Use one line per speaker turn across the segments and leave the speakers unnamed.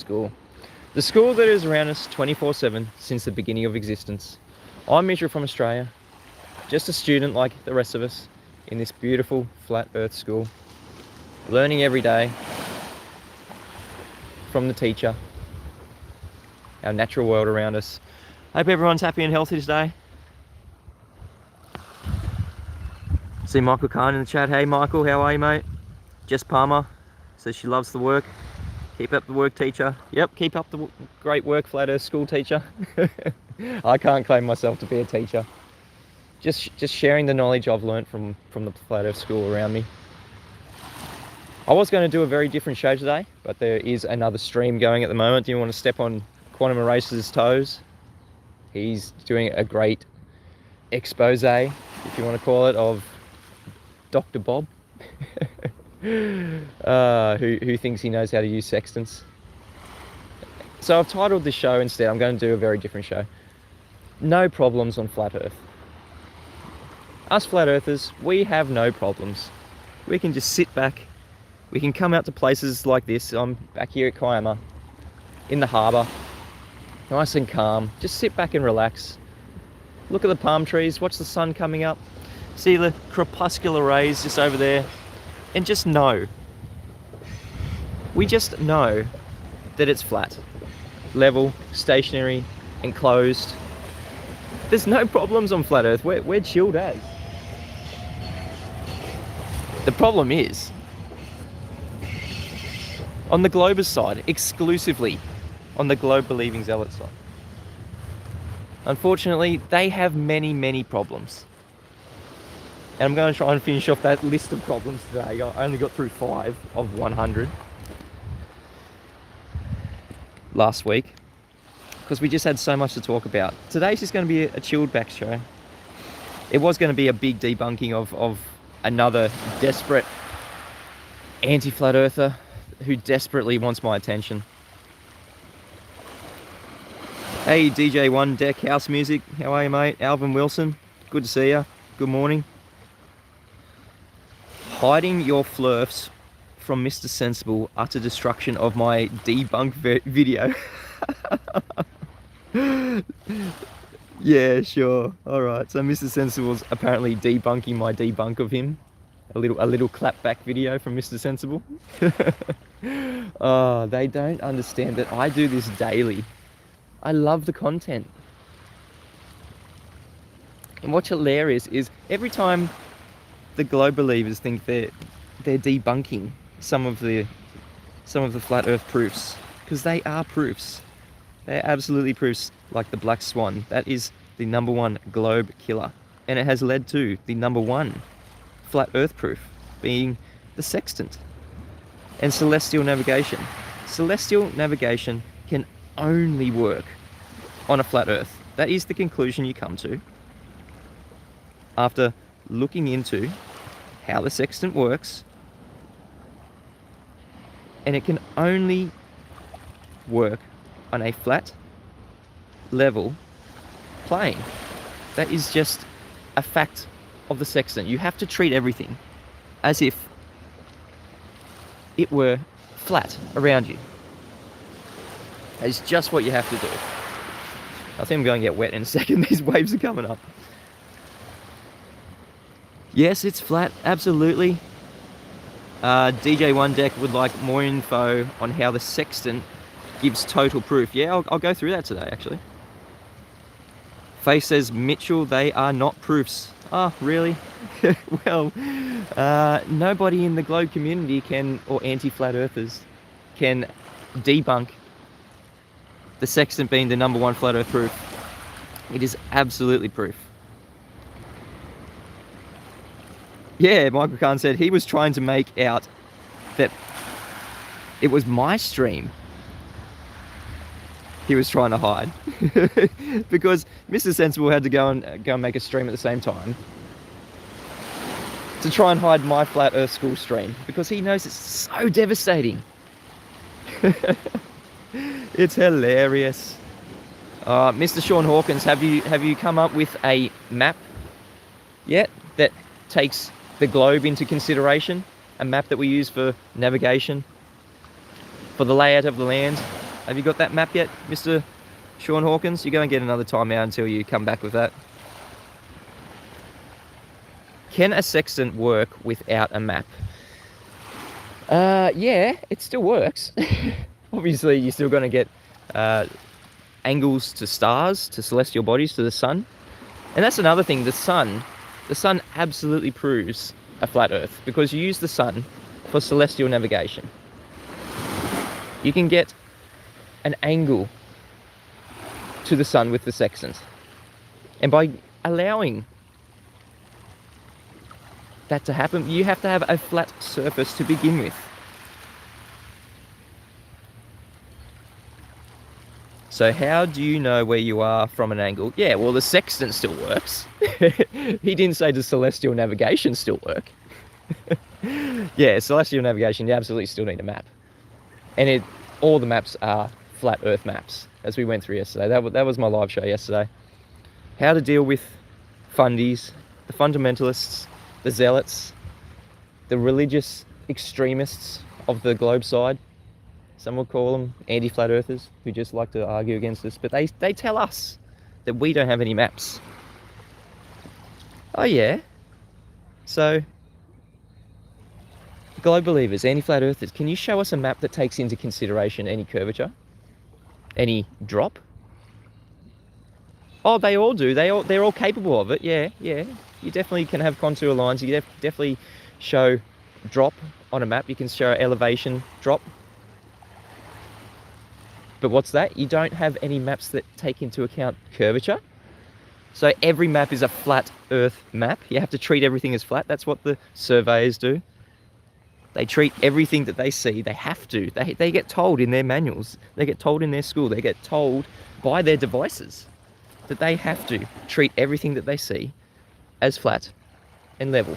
school. The school that is around us 24/7 since the beginning of existence. I'm Mitchell from Australia, just a student like the rest of us in this beautiful flat earth school, learning every day from the teacher, our natural world around us. Hope everyone's happy and healthy today. See Michael Khan in the chat. Hey Michael, how are you, mate? Jess Palmer says she loves the work. Keep up the work, teacher. Yep, keep up the great work, flat earth school teacher. I can't claim myself to be a teacher. Just sharing the knowledge I've learnt from the flat earth school around me. I was going to do a very different show today, but there is another stream going at the moment. Do you want to step on Quantum Eraser's toes? He's doing a great expose, if you want to call it, of Dr. Bob, who thinks he knows how to use sextants. So I've titled this show instead, I'm going to do a very different show. No problems on flat earth. Us flat earthers, we have no problems. We can just sit back. We can come out to places like this. I'm back here at Kiama, in the harbour, nice and calm. Just sit back and relax. Look at the palm trees, watch the sun coming up. See the crepuscular rays just over there. And just know. We just know that it's flat, level, stationary, enclosed. There's no problems on flat earth. We're chilled as. The problem is, on the Globers side, exclusively on the globe believing zealot side. Unfortunately, they have many, many problems. And I'm going to try and finish off that list of problems today. I only got through 5 of 100 last week because we just had so much to talk about. Today's just going to be a chilled back show. It was going to be a big debunking of another desperate anti-flat earther who desperately wants my attention. Hey DJ One Deck House Music, how are you, mate? Alvin Wilson, good to see you. Good morning. Hiding your flirfs from Mr. Sensible, utter destruction of my debunk video. Yeah, sure. All right. So Mr. Sensible's apparently debunking my debunk of him. A little clapback video from Mr. Sensible. Oh, they don't understand that I do this daily. I love the content. And what's hilarious is every time the globe believers think they're debunking some of the flat earth proofs, because they are proofs. They're absolutely proofs, like the black swan. That is the #1 globe killer. And it has led to the #1 flat earth proof being the sextant and celestial navigation. Celestial navigation can only work on a flat earth. That is the conclusion you come to after looking into how the sextant works, and it can only work on a flat, level plane. That is just a fact of the sextant. You have to treat everything as if it were flat around you. That is just what you have to do. I think I'm going to get wet in a second. These waves are coming up. Yes, it's flat, absolutely. DJ One Deck would like more info on how the sextant gives total proof. Yeah, I'll go through that today, actually. Faith says, Mitchell, they are not proofs. Oh, really? Well, nobody in the globe community can, or anti-flat earthers, can debunk the sextant being the #1 flat earth proof. It is absolutely proof. Yeah, Michael Khan said he was trying to make out that it was my stream he was trying to hide. Because Mr. Sensible had to go and make a stream at the same time to try and hide my flat earth school stream, because he knows it's so devastating. It's hilarious. Mr. Sean Hawkins, have you come up with a map yet that takes the globe into consideration? A map that we use for navigation, for the layout of the land, Have you got that map yet, Mr. Sean Hawkins? You go and get another timeout until you come back with that. Can a sextant work without a map? Yeah, it still works. Obviously, you're still going to get angles to stars, to celestial bodies, to the sun. And that's another thing, the sun absolutely proves a flat Earth because you use the sun for celestial navigation. You can get an angle to the sun with the sextant. And by allowing that to happen, you have to have a flat surface to begin with. So how do you know where you are from an angle? Yeah, well, the sextant still works. He didn't say does celestial navigation still work. Yeah, celestial navigation, you absolutely still need a map. And all the maps are flat Earth maps, as we went through yesterday. That was my live show yesterday. How to deal with fundies, the fundamentalists, the zealots, the religious extremists of the globe side. Some would call them anti-flat earthers who just like to argue against us, but they tell us that we don't have any maps. Oh yeah. So, globe believers, anti-flat earthers, can you show us a map that takes into consideration any curvature? Any drop? Oh, they all do. They're all capable of it. Yeah. You definitely can have contour lines. You definitely show drop on a map. You can show elevation drop. But what's that? You don't have any maps that take into account curvature. So every map is a flat Earth map. You have to treat everything as flat. That's what the surveyors do. They treat everything that they see. They have to. They get told in their manuals. They get told in their school. They get told by their devices that they have to treat everything that they see as flat and level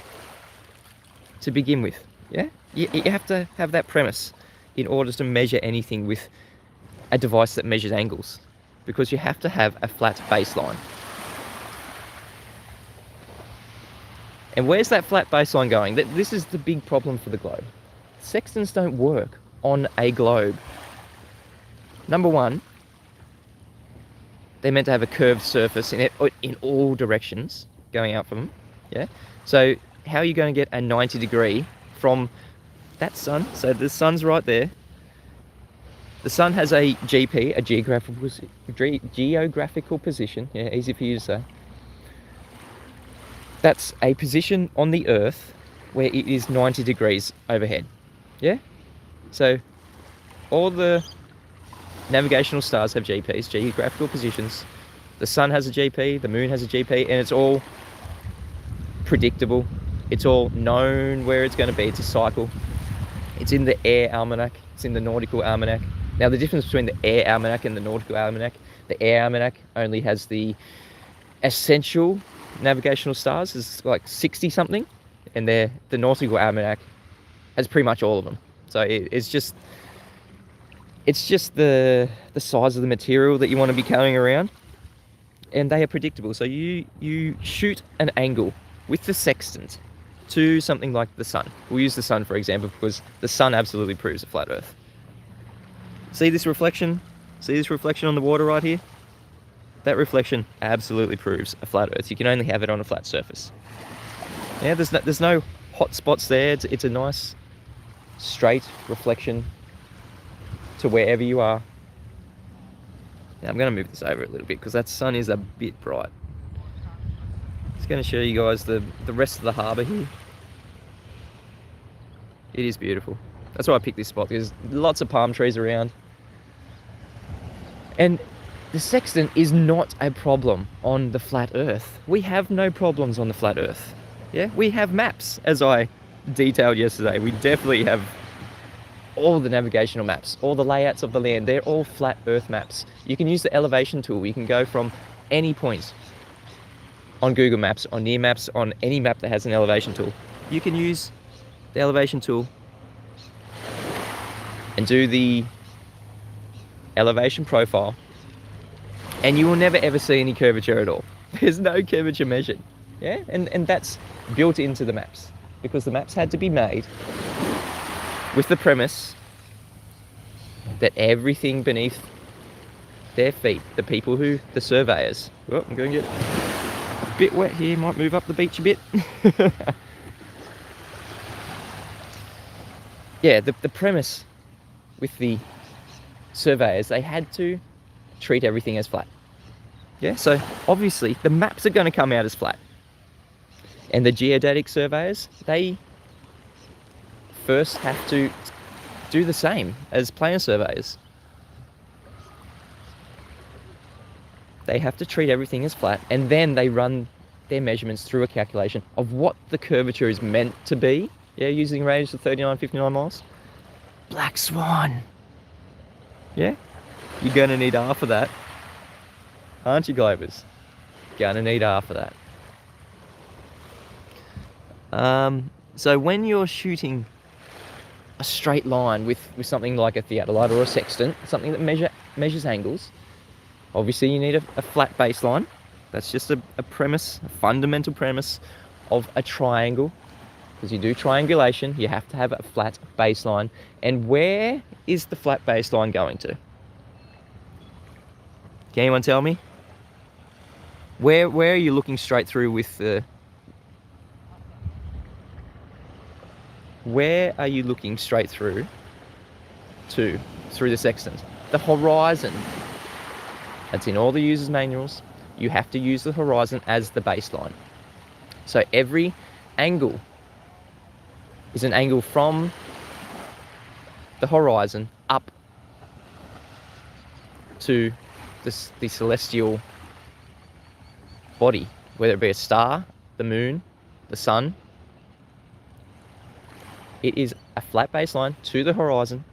to begin with. Yeah? You have to have that premise in order to measure anything with a device that measures angles, because you have to have a flat baseline. And where's that flat baseline going? This is the big problem for the globe. Sextants don't work on a globe. Number one, they're meant to have a curved surface in all directions going out from them. Yeah. So how are you going to get a 90 degree from that sun? So the sun's right there. The sun has a GP, a geographical position. Yeah, easy for you to say. That's a position on the Earth where it is 90 degrees overhead. Yeah? So all the navigational stars have GPs, geographical positions. The sun has a GP, the moon has a GP, and it's all predictable. It's all known where it's going to be. It's a cycle. It's in the air almanac. It's in the nautical almanac. Now, the difference between the air almanac and the nautical almanac, the air almanac only has the essential navigational stars, is like 60 something, and the nautical almanac has pretty much all of them. So it's just the size of the material that you want to be carrying around, and they are predictable. So you shoot an angle with the sextant to something like the sun. We'll use the sun for example because the sun absolutely proves a flat Earth. See this reflection? See this reflection on the water right here? That reflection absolutely proves a flat Earth. You can only have it on a flat surface. Yeah, there's no hot spots there. It's a nice straight reflection to wherever you are. Now I'm going to move this over a little bit because that sun is a bit bright. Just going to show you guys the rest of the harbour here. It is beautiful. That's why I picked this spot. There's lots of palm trees around. And the sextant is not a problem on the flat Earth. We have no problems on the flat Earth. Yeah, we have maps, as I detailed yesterday. We definitely have all the navigational maps, all the layouts of the land. They're all flat Earth maps. You can use the elevation tool. You can go from any point on Google Maps, on Near Maps, on any map that has an elevation tool. You can use the elevation tool and do the elevation profile, and you will never ever see any curvature at all. There's no curvature measured. Yeah, and that's built into the maps because the maps had to be made with the premise that everything beneath their feet, the surveyors, oh, I'm going to get a bit wet here, might move up the beach a bit. Yeah, the premise with the surveyors, they had to treat everything as flat. Yeah, so obviously the maps are going to come out as flat. And the geodetic surveyors, they first have to do the same as plan surveyors. They have to treat everything as flat, and then they run their measurements through a calculation of what the curvature is meant to be. Yeah, using a range of 39, 59 miles. Black swan. Yeah, you're gonna need half of that, aren't you, Globers? Gonna need half of that. So when you're shooting a straight line with something like a theodolite or a sextant, something that measures angles, obviously you need a flat baseline. That's just a premise, a fundamental premise of a triangle. Because you do triangulation, you have to have a flat baseline. And where is the flat baseline going to? Can anyone tell me? Where are you looking straight through with the... Where are you looking straight through to, through the sextant? The horizon. That's in all the user's manuals. You have to use the horizon as the baseline. So every angle is an angle from the horizon up to the celestial body, whether it be a star, the moon, the sun. It is a flat baseline to the horizon,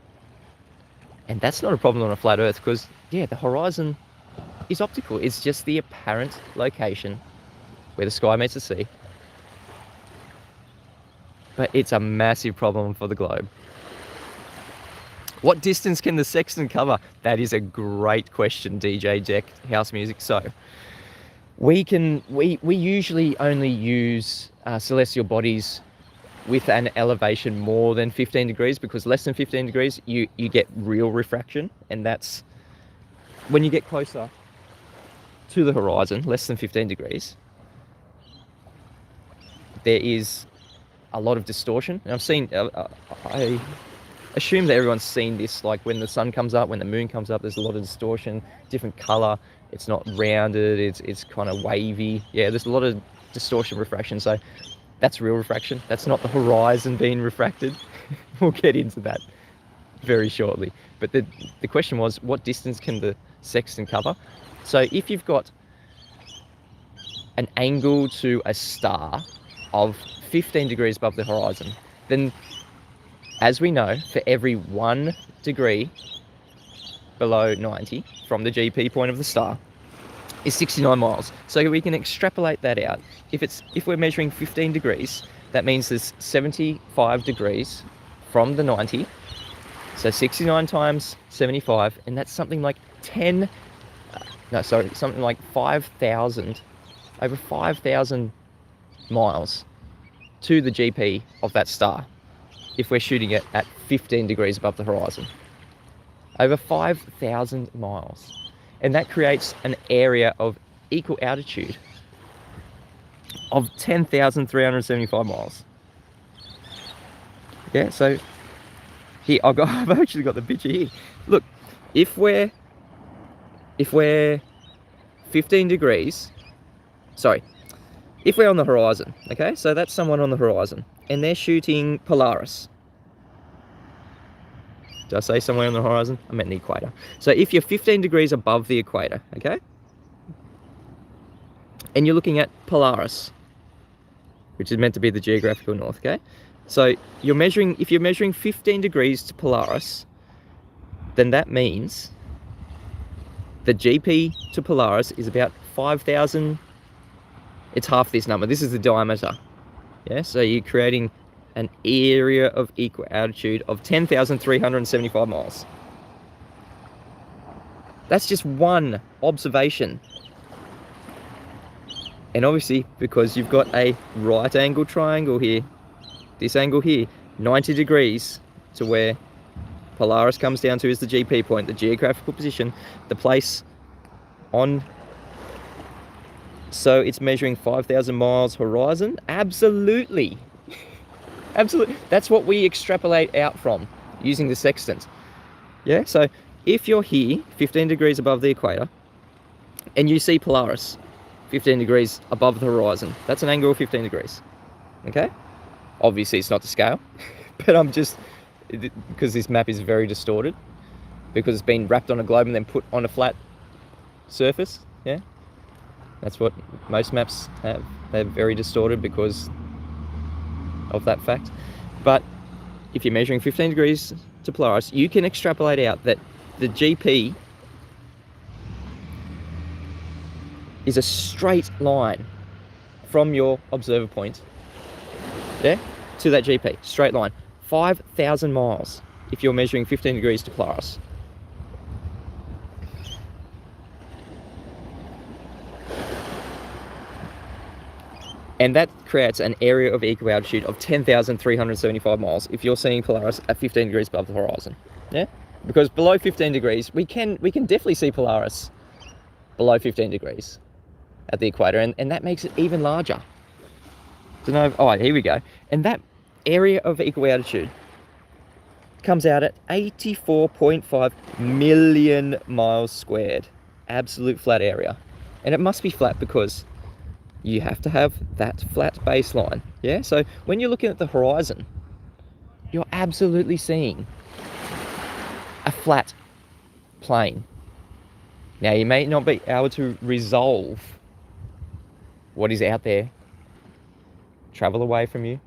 and that's not a problem on a flat Earth because, yeah, the horizon is optical. It's just the apparent location where the sky meets the sea. But it's a massive problem for the globe. What distance can the sextant cover? That is a great question, DJ Jack House Music. So we usually only use celestial bodies with an elevation more than 15 degrees, because less than 15 degrees you get real refraction, and that's when you get closer to the horizon. Less than 15 degrees there is a lot of distortion. And I've seen, I assume that everyone's seen this, like when the sun comes up, when the moon comes up, there's a lot of distortion, different color, it's not rounded, it's kind of wavy. Yeah, there's a lot of distortion, refraction. So that's real refraction. That's not the horizon being refracted. We'll get into that very shortly. But the question was, what distance can the sextant cover? So if you've got an angle to a star of 15 degrees above the horizon, then, as we know, for every 1 degree below 90 from the GP point of the star is 69 miles. So we can extrapolate that out. If we're measuring 15 degrees, that means there's 75 degrees from the 90. So 69 times 75, and that's something like something like 5,000, over 5,000 miles to the GP of that star if we're shooting it at 15 degrees above the horizon. Over 5,000 miles. And that creates an area of equal altitude of 10,375 miles. Yeah, so here, I've actually got the picture here. Look, if we're 15 degrees, sorry, if we're on the horizon, okay, so that's someone on the horizon, and they're shooting Polaris. Did I say somewhere on the horizon? I meant the equator. So if you're 15 degrees above the equator, okay, and you're looking at Polaris, which is meant to be the geographical north, okay, so you're measuring, if you're measuring 15 degrees to Polaris, then that means the GP to Polaris is about 5,000. It's half this number. This is the diameter. Yeah, so you're creating an area of equal altitude of 10,375 miles. That's just one observation. And obviously, because you've got a right angle triangle here, this angle here, 90 degrees to where Polaris comes down to is the GP point, the geographical position, the place on. So it's measuring 5,000 miles horizon. Absolutely. Absolutely. That's what we extrapolate out from using the sextant. Yeah, so if you're here 15 degrees above the equator and you see Polaris 15 degrees above the horizon, that's an angle of 15 degrees. Okay? Obviously it's not to scale, but I'm just, because this map is very distorted, because it's been wrapped on a globe and then put on a flat surface. Yeah, that's what most maps have. They're very distorted because of that fact. But if you're measuring 15 degrees to Polaris, you can extrapolate out that the GP is a straight line from your observer point, yeah, to that GP. Straight line. 5,000 miles if you're measuring 15 degrees to Polaris. And that creates an area of equal altitude of 10,375 miles if you're seeing Polaris at 15 degrees above the horizon. Yeah? Because below 15 degrees, we can definitely see Polaris below 15 degrees at the equator, and that makes it even larger. So no, oh, here we go. And that area of equal altitude comes out at 84.5 million miles squared. Absolute flat area. And it must be flat because you have to have that flat baseline. Yeah, so when you're looking at the horizon, you're absolutely seeing a flat plane. Now, you may not be able to resolve what is out there, travel away from you,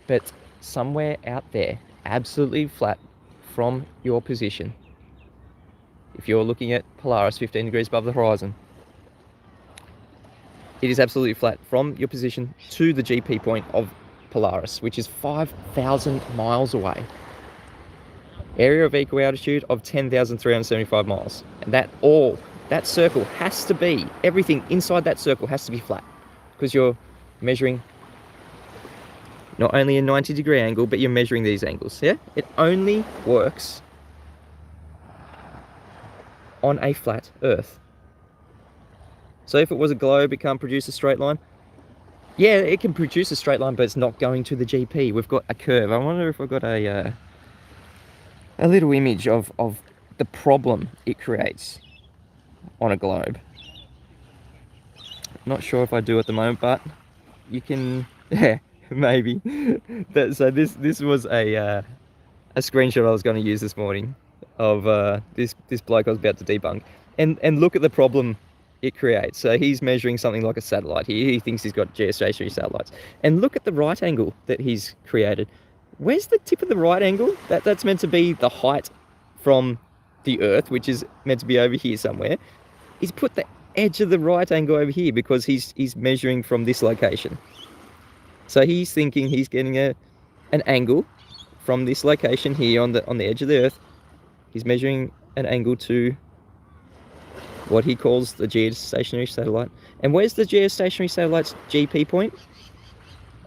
but somewhere out there, absolutely flat from your position, if you're looking at Polaris 15 degrees above the horizon, it is absolutely flat from your position to the GP point of Polaris, which is 5,000 miles away. Area of equal altitude of 10,375 miles. And that circle has to be, everything inside that circle has to be flat, because you're measuring not only a 90-degree angle, but you're measuring these angles. Yeah, it only works on a flat Earth. So if it was a globe, it can't produce a straight line. Yeah, it can produce a straight line, but it's not going to the GP. We've got a curve. I wonder if I've got a little image of the problem it creates on a globe. Not sure if I do at the moment, but you can, yeah, maybe. So this was a screenshot I was going to use this morning of this bloke I was about to debunk, and look at the problem it creates. So he's measuring something like a satellite here. He thinks he's got geostationary satellites, and look at the right angle that he's created. Where's the tip of the right angle? That's meant to be the height from the Earth, which is meant to be over here somewhere. He's put the edge of the right angle over here because he's measuring from this location. So he's thinking he's getting an angle from this location here on the edge of the Earth. He's measuring an angle to what he calls the geostationary satellite. And where's the geostationary satellite's GP point?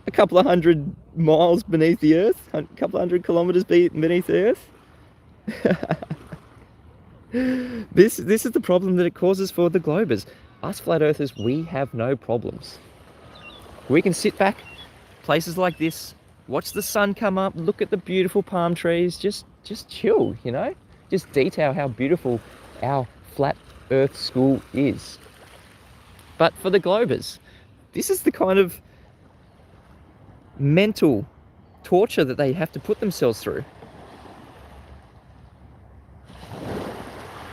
A couple of hundred miles beneath the Earth, a couple of hundred kilometers beneath the Earth. This is the problem that it causes for the globers. Us flat earthers, we have no problems. We can sit back, places like this, watch the sun come up, look at the beautiful palm trees, just chill, you know? Just detail how beautiful our flat Earth school is. But for the globers, this is the kind of mental torture that they have to put themselves through.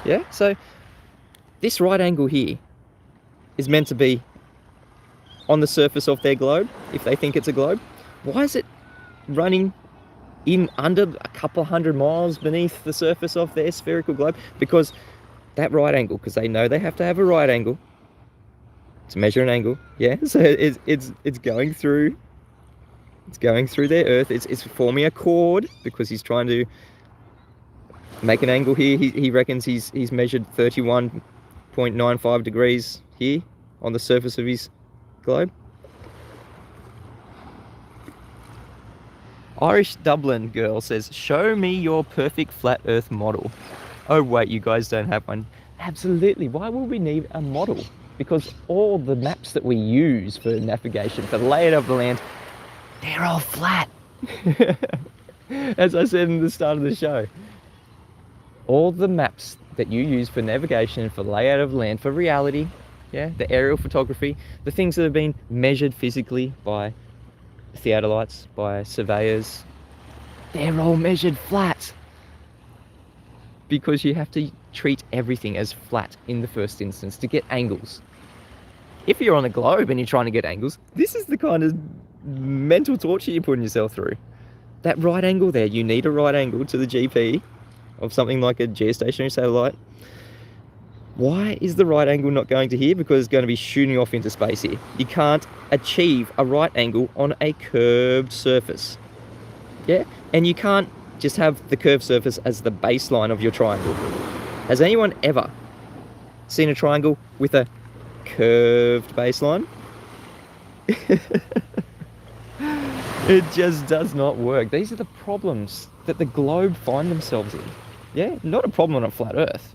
Yeah, so this right angle here is meant to be on the surface of their globe, if they think it's a globe. Why is it running in under a couple of hundred miles beneath the surface of their spherical globe? Because that right angle, because they know they have to have a right angle to measure an angle, yeah, so it's going through their Earth. It's forming a chord because he's trying to make an angle here. He reckons he's measured 31.95 degrees here on the surface of his globe. Irish Dublin girl says, show me your perfect flat earth model. Oh wait, you guys don't have one. Absolutely. Why would we need a model? Because all the maps that we use for navigation, for the layout of the land, they're all flat. As I said in the start of the show, all the maps that you use for navigation, for layout of land, for reality, yeah, the aerial photography, the things that have been measured physically by theodolites, by surveyors, they're all measured flat. Because you have to treat everything as flat in the first instance to get angles. If you're on a globe and you're trying to get angles, this is the kind of mental torture you're putting yourself through. That right angle there, you need a right angle to the GP of something like a geostationary satellite. Why is the right angle not going to here? Because it's going to be shooting off into space here. You can't achieve a right angle on a curved surface. Yeah? And you can't just have the curved surface as the baseline of your triangle. Has anyone ever seen a triangle with a curved baseline? It just does not work. These are the problems that the globe find themselves in. Yeah, not a problem on a flat earth.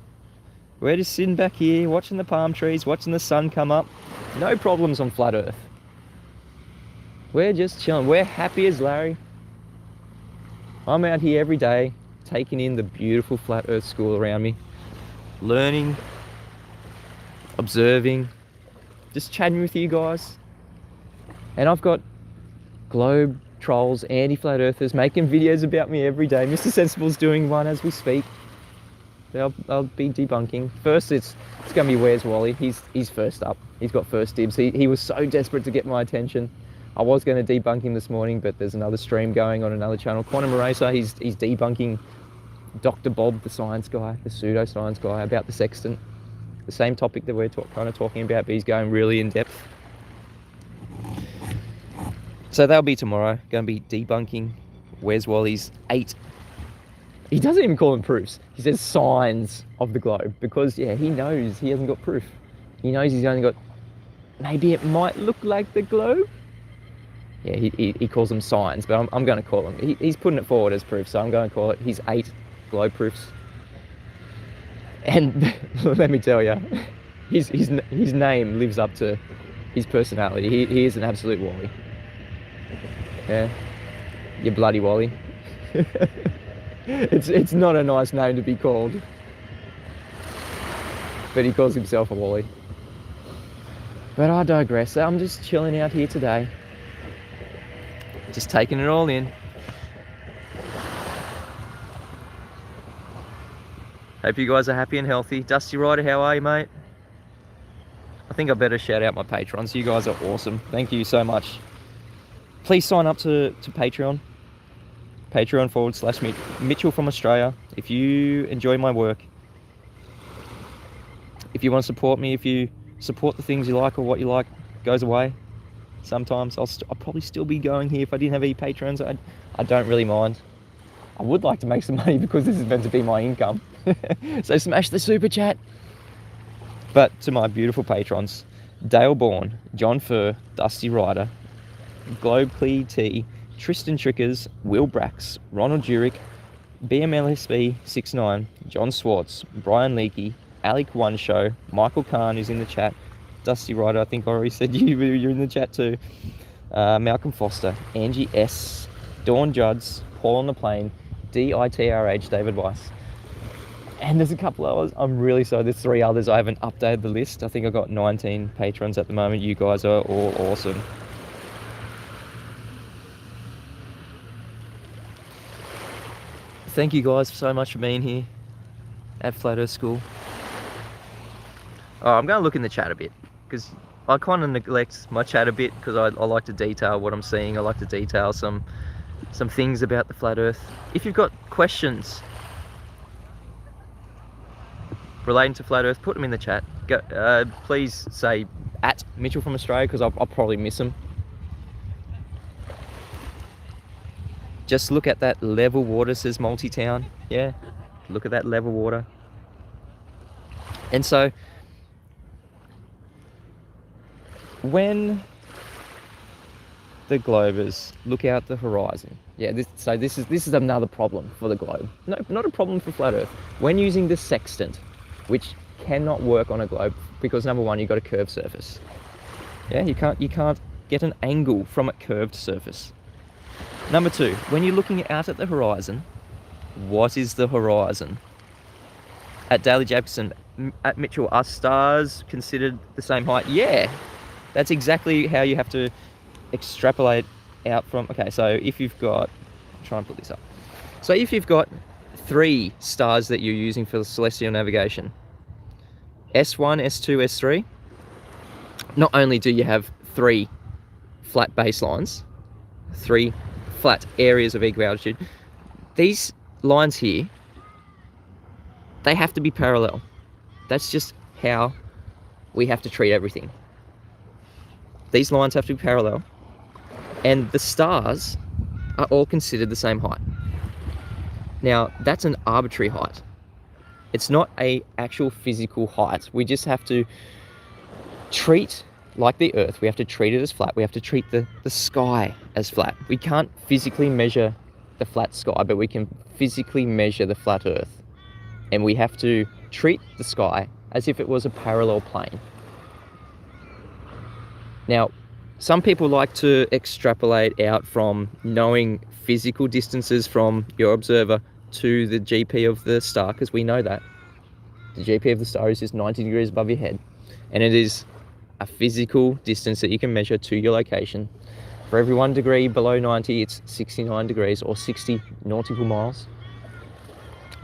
We're just sitting back here, watching the palm trees, watching the sun come up. No problems on flat earth. We're just chilling. We're happy as Larry. I'm out here every day, taking in the beautiful flat earth school around me, learning, observing, just chatting with you guys. And I've got globe trolls, anti-flat earthers making videos about me every day. Mr. Sensible's doing one as we speak. I'll be debunking. First, it's going to be Where's Wally. He's first up. He's got first dibs. He was so desperate to get my attention. I was going to debunk him this morning, but there's another stream going on another channel. Quantum Eraser, he's debunking Dr. Bob, the science guy, the pseudoscience guy, about the sextant. The same topic that we're kind of talking about, but he's going really in depth. So that'll be tomorrow. Going to be debunking Where's Wally's 8. He doesn't even call them proofs. He says signs of the globe because, yeah, he knows he hasn't got proof. He knows he's only got, maybe it might look like the globe. Yeah, he calls them signs, but I'm going to call them. He's putting it forward as proof, so I'm going to call it his 8 globe proofs. And let me tell you, his name lives up to his personality. He is an absolute Wally. Yeah, you bloody Wally. It's not a nice name to be called, but he calls himself a Wally. But I digress. I'm just chilling out here today. Just taking it all in. Hope you guys are happy and healthy. Dusty Rider, how are you, mate? I think I better shout out my patrons. You guys are awesome. Thank you so much. Please sign up to Patreon. Patreon/Mitchell from Australia. If you enjoy my work, if you want to support me, if you support the things you like or what you like goes away, sometimes I'll probably still be going here if I didn't have any patrons. I don't really mind. I would like to make some money because this is meant to be my income. So smash the super chat. But to my beautiful patrons, Dale Bourne, John Furr, Dusty Rider, Globe Clee T, Tristan Trickers, Will Brax, Ronald Jurek, BMLSB 69, John Swartz, Brian Leakey, Alec One Show, Michael Kahn, who's in the chat, Dusty Rider, I think I already said you're in the chat too, Malcolm Foster, Angie S, Dawn Judds, Paul on the Plane, DITRH, David Weiss. And there's a couple others. I'm really sorry. There's 3 others. I haven't updated the list. I think I've got 19 patrons at the moment. You guys are all awesome. Thank you guys so much for being here at Flat Earth School. I'm going to look in the chat a bit because I kind of neglect my chat a bit because I like to detail what I'm seeing. I like to detail some things about the Flat Earth. If you've got questions relating to Flat Earth, put them in the chat. Please say at Mitchell from Australia because I'll probably miss them. Just look at that level water, says Multi-Town. Yeah, look at that level water. And so, when the globers look out the horizon. Yeah, this is another problem for the globe. No, not a problem for flat Earth. When using the sextant, which cannot work on a globe because number one, you've got a curved surface. Yeah, you can't get an angle from a curved surface. Number two, when you're looking out at the horizon, what is the horizon? At Daly Jefferson, at Mitchell, are stars considered the same height? Yeah, that's exactly how you have to extrapolate out from. Okay, so if you've got, try and put this up. So if you've got 3 stars that you're using for celestial navigation, S1, S2, S3, not only do you have 3 flat baselines, 3 flat areas of equal altitude, these lines here, they have to be parallel. That's just how we have to treat everything. These lines have to be parallel, and the stars are all considered the same height. Now, that's an arbitrary height. It's not an actual physical height. We just have to treat, like the Earth, we have to treat it as flat. We have to treat the sky as flat. We can't physically measure the flat sky, but we can physically measure the flat Earth. And we have to treat the sky as if it was a parallel plane. Now, some people like to extrapolate out from knowing physical distances from your observer to the GP of the star, because we know that the GP of the star is just 90 degrees above your head, and it is a physical distance that you can measure to your location. For every 1 degree below 90, it's 69 degrees, or 60 nautical miles.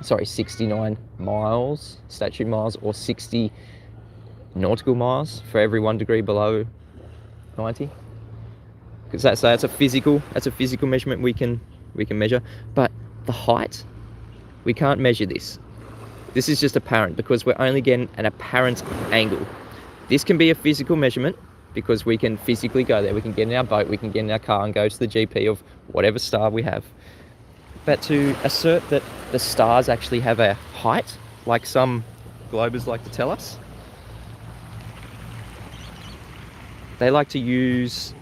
Sorry, 69 miles, statute miles, or 60 nautical miles for every 1 degree below 90. Because that's a physical measurement we can measure. But the height, we can't measure this. This is just apparent because we're only getting an apparent angle. This can be a physical measurement because we can physically go there. We can get in our boat, we can get in our car and go to the GP of whatever star we have. But to assert that the stars actually have a height, like some globers like to tell us, they like to use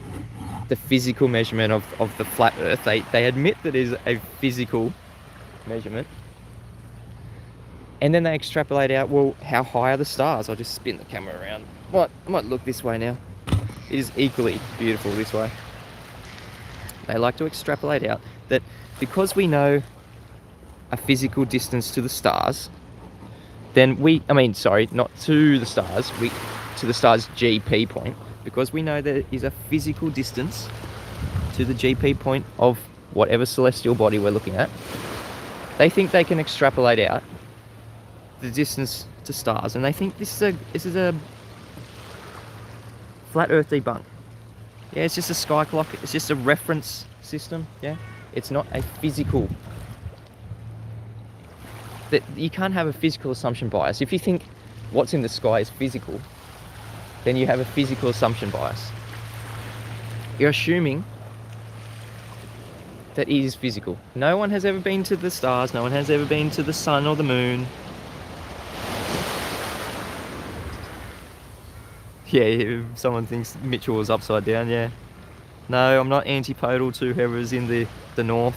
the physical measurement of the flat Earth. They admit that it is a physical measurement. And then they extrapolate out, well, how high are the stars? I'll just spin the camera around. I might look this way now. It is equally beautiful this way. They like to extrapolate out that because we know a physical distance to the stars, then not to the stars, to the star's GP point, because we know there is a physical distance to the GP point of whatever celestial body we're looking at, they think they can extrapolate out the distance to stars, and they think this is a flat Earth debunk. Yeah, it's just a sky clock. It's just a reference system. Yeah, it's not a physical. That you can't have a physical assumption bias. If you think what's in the sky is physical, then you have a physical assumption bias. You're assuming that it is physical. No one has ever been to the stars. No one has ever been to the sun or the moon. Yeah, someone thinks Mitchell was upside down, yeah. No, I'm not antipodal to whoever's in the north.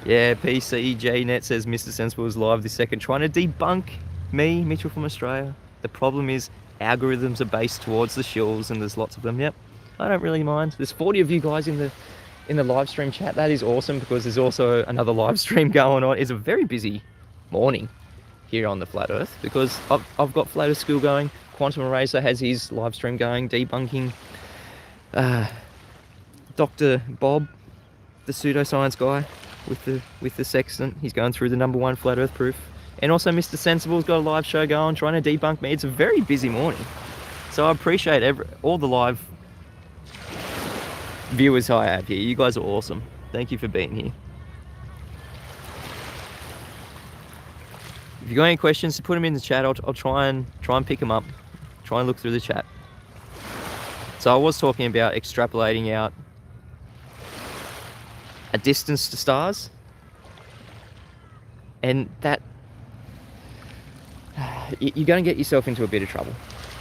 Yeah, PCJNet says Mr. Sensible is live this second, trying to debunk me, Mitchell from Australia. The problem is algorithms are based towards the shills, and there's lots of them. Yep, I don't really mind. There's 40 of you guys in the live stream chat. That is awesome, because there's also another live stream going on. It's a very busy morning here on the Flat Earth, because I've got Flat Earth School going. Quantum Eraser has his live stream going, debunking. Dr. Bob, the pseudoscience guy with the sextant, he's going through the #1 Flat Earth proof. And also Mr. Sensible's got a live show going, trying to debunk me. It's a very busy morning. So I appreciate all the live viewers I have here. You guys are awesome. Thank you for being here. If you've got any questions, put them in the chat. I'll try and pick them up. Try and look through the chat. So I was talking about extrapolating out a distance to stars, and that you're going to get yourself into a bit of trouble.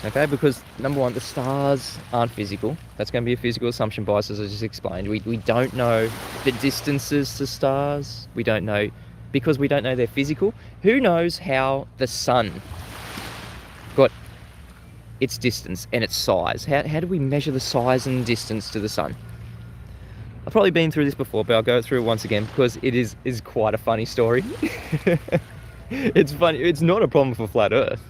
Okay, because number one, the stars aren't physical. That's going to be a physical assumption bias, as I just explained. We don't know the distances to stars. We don't know, because we don't know they're physical. Who knows how the sun got its distance and its size? How do we measure the size and distance to the sun? I've probably been through this before, but I'll go through it once again because it is quite a funny story. It's funny. It's not a problem for flat Earth.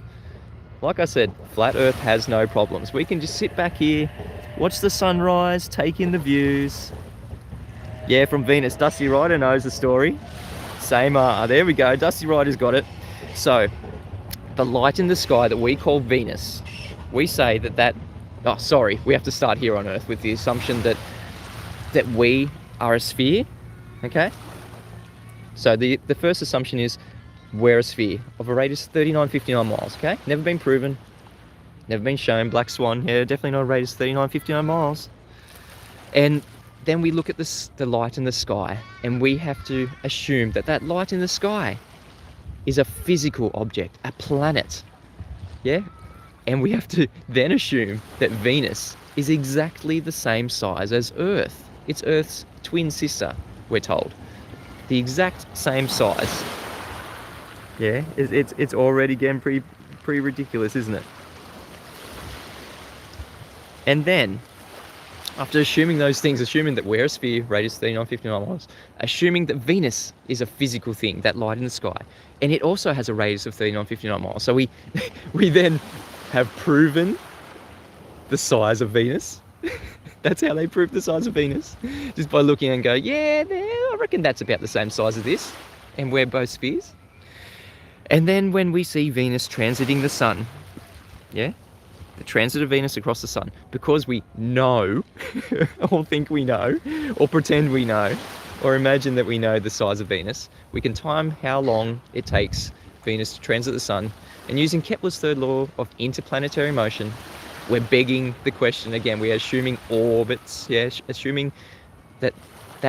Like I said, flat Earth has no problems. We can just sit back here, watch the sunrise, take in the views. Yeah, from Venus. Dusty Rider knows the story. Same, there we go. Dusty Rider's got it. So, the light in the sky that we call Venus, we say that oh, sorry, we have to start here on Earth with the assumption that we are a sphere, okay? So the first assumption is we're a sphere of a radius of 3959 miles, okay? Never been proven, never been shown. Black Swan, yeah, definitely not a radius of 3959 miles. And then we look at the light in the sky, and we have to assume that light in the sky is a physical object, a planet, yeah? And we have to then assume that Venus is exactly the same size as Earth. It's Earth's twin sister, we're told. The exact same size. Yeah, it's already getting pretty ridiculous, isn't it? And then, after assuming those things, assuming that we're a sphere, radius 3959 miles, assuming that Venus is a physical thing, that light in the sky, and it also has a radius of 3959 miles. So we then have proven the size of Venus. That's how they prove the size of Venus. Just by looking and go, yeah, I reckon that's about the same size as this. And we're both spheres. And then when we see Venus transiting the sun, yeah, the transit of Venus across the sun, because we know, or think we know, or pretend we know, or imagine that we know the size of Venus, we can time how long it takes Venus to transit the sun. And using Kepler's third law of interplanetary motion, we're begging the question again. We're assuming orbits, yeah, assuming that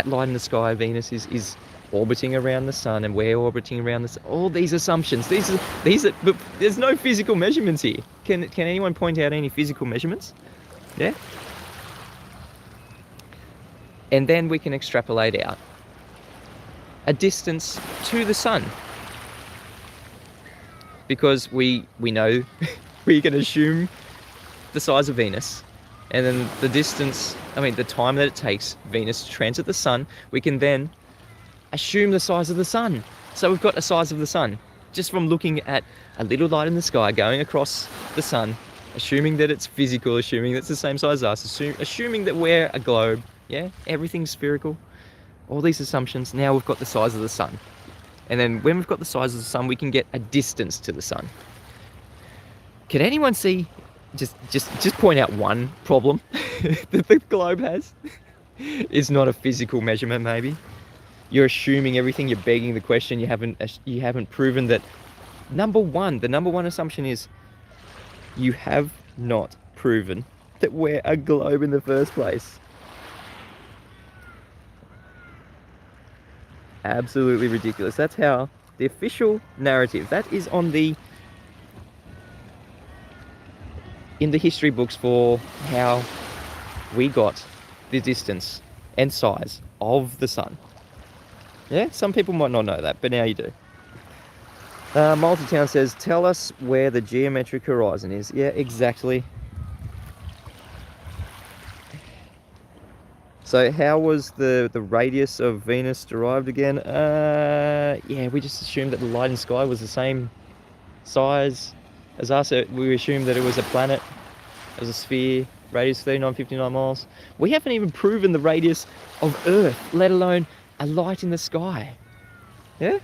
light in the sky, Venus, is orbiting around the sun, and we're orbiting around the sun. All these assumptions, these are, but there's no physical measurements here. Can anyone point out any physical measurements? Yeah. And then we can extrapolate out a distance to the sun, because we know we can assume the size of Venus, and then the distance, the time that it takes Venus to transit the sun, we can then assume the size of the sun. So we've got a size of the sun just from looking at a little light in the sky going across the sun, assuming that it's physical, assuming that it's the same size as us, assuming that we're a globe, yeah, everything's spherical. All these assumptions, now we've got the size of the sun. And then when we've got the size of the sun, we can get a distance to the sun. Can anyone see, just point out one problem that the globe has? It's not a physical measurement, maybe. You're assuming everything, you're begging the question, you haven't proven that. The number one assumption is you have not proven that we're a globe in the first place. Absolutely ridiculous. That's how the official narrative, that is on in the history books for how we got the distance and size of the sun. Yeah, some people might not know that, but now you do. Multitown says, tell us where the geometric horizon is. Yeah, exactly. So how was the radius of Venus derived again? Yeah, we just assumed that the light in the sky was the same size as us. We assumed that it was a planet, as a sphere, radius 3959 miles. We haven't even proven the radius of Earth, let alone a light in the sky. Yeah?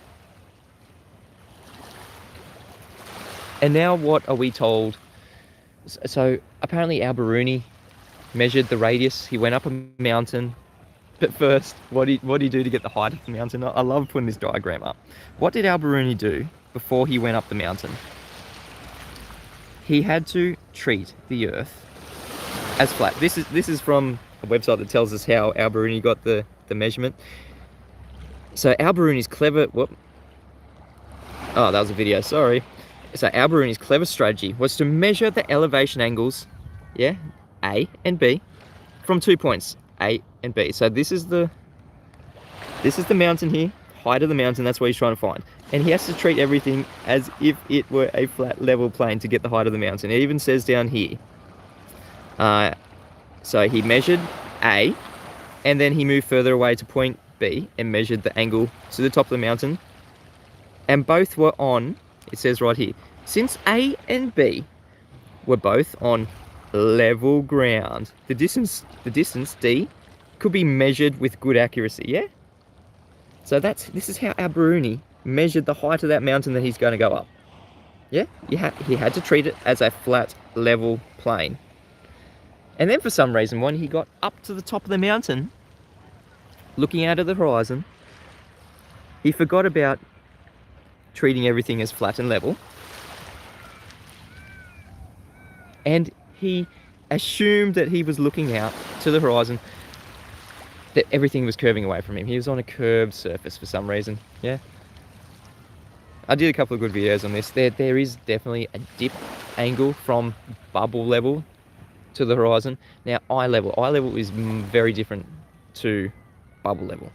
And now what are we told? So apparently Alberuni measured the radius. He went up a mountain. But first, what did he do to get the height of the mountain? I love putting this diagram up. What did Alberuni do before he went up the mountain? He had to treat the Earth as flat. This is from a website that tells us how Alberuni got the measurement. So Alberuni's clever. Whoop. Oh, that was a video. Sorry. So Alberuni's clever strategy was to measure the elevation angles, yeah, A and B, from 2 points, A and B. So this is the mountain here, height of the mountain, that's what he's trying to find. And he has to treat everything as if it were a flat level plane to get the height of the mountain. It even says down here. So he measured A, and then he moved further away to point B and measured the angle to the top of the mountain. And both were on, it says right here, since A and B were both on level ground, the distance D could be measured with good accuracy, yeah? So this is how Alberuni measured the height of that mountain that he's going to go up. Yeah, he had to treat it as a flat, level plane. And then for some reason, when he got up to the top of the mountain, looking out at the horizon, he forgot about treating everything as flat and level. And he assumed that he was looking out to the horizon, that everything was curving away from him. He was on a curved surface for some reason, yeah? I did a couple of good videos on this. There is definitely a dip angle from bubble level to the horizon. Now, eye level is very different to bubble level.